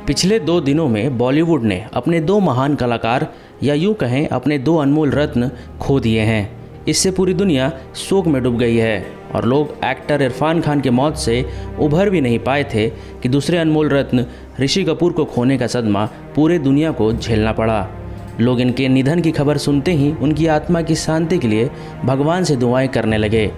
पिछले 2 दिनों में बॉलीवुड ने अपने 2 महान कलाकार या यूं कहें अपने 2 अनमोल रत्न खो दिए हैं। इससे पूरी दुनिया शोक में डूब गई है और लोग एक्टर इरफान खान की मौत से उभर भी नहीं पाए थे कि दूसरे अनमोल रत्न ऋषि कपूर को खोने का सदमा पूरे दुनिया को झेलना पड़ा। लोग इनके निधन की खबर सुनते ही उनकी आत्मा की शांति के लिए भगवान से दुआएं करने लगे।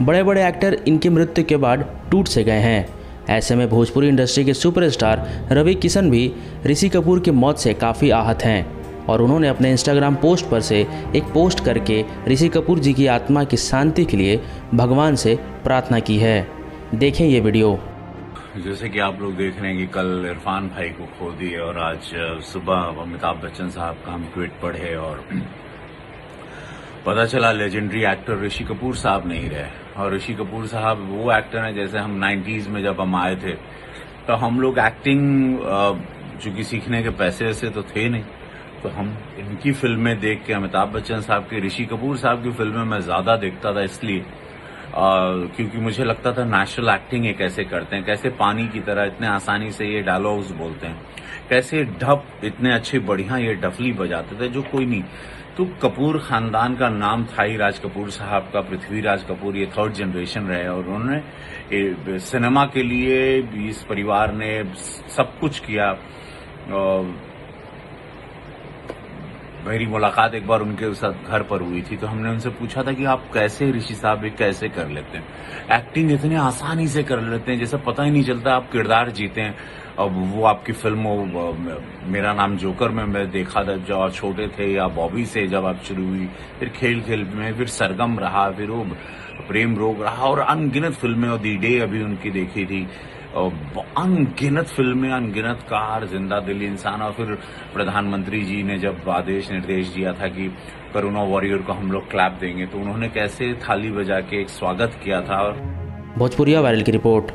बड़े बड़े एक्टर इनकी मृत्यु के बाद टूट से गए हैं। ऐसे में भोजपुरी इंडस्ट्री के सुपरस्टार रवि किशन भी ऋषि कपूर की मौत से काफ़ी आहत हैं और उन्होंने अपने इंस्टाग्राम पोस्ट पर से एक पोस्ट करके ऋषि कपूर जी की आत्मा की शांति के लिए भगवान से प्रार्थना की है। देखें ये वीडियो। जैसे कि आप लोग देख रहे हैं कि कल इरफान भाई को खो दिए और आज सुबह अमिताभ बच्चन साहब का हम ट्वीट पढ़े और पता चला लेजेंडरी एक्टर ऋषि कपूर साहब नहीं रहे। और ऋषि कपूर साहब वो एक्टर हैं, जैसे हम 90s में जब हम आए थे तो हम लोग एक्टिंग चूंकि सीखने के पैसे ऐसे तो थे नहीं, तो हम इनकी फिल्में देख के अमिताभ बच्चन साहब की, ऋषि कपूर साहब की फिल्में मैं ज्यादा देखता था इसलिए क्योंकि मुझे लगता था नेचुरल एक्टिंग ये कैसे करते हैं, कैसे पानी की तरह इतने आसानी से ये डायलॉग्स बोलते हैं, कैसे ढप इतने अच्छे बढ़िया ये डफली बजाते थे जो कोई नहीं। तो कपूर खानदान का नाम था ही राज कपूर साहब का, पृथ्वीराज कपूर ये 3rd जनरेशन रहे और उन्होंने सिनेमा के लिए इस परिवार ने सब कुछ किया। मेरी मुलाकात एक बार उनके साथ घर पर हुई थी तो हमने उनसे पूछा था कि आप कैसे ऋषि साहब ये कैसे कर लेते हैं, एक्टिंग इतने आसानी से कर लेते हैं जैसे पता ही नहीं चलता आप किरदार जीते हैं। अब वो आपकी फिल्म मेरा नाम जोकर में मैं देखा था जब आप छोटे थे, या बॉबी से जब आप शुरू हुई, फिर खेल खेल में, फिर सरगम रहा, फिर वो प्रेम रोग रहा और अनगिनत फिल्में, और दी डे अभी उनकी देखी थी, अनगिनत फिल्में, अनगिनत कार, जिंदा दिल इंसान। और फिर प्रधानमंत्री जी ने जब आदेश निर्देश दिया था कि कोरोना वॉरियर को हम लोग क्लैप देंगे तो उन्होंने कैसे थाली बजा के एक स्वागत किया था। भोजपुरिया वायरल की रिपोर्ट।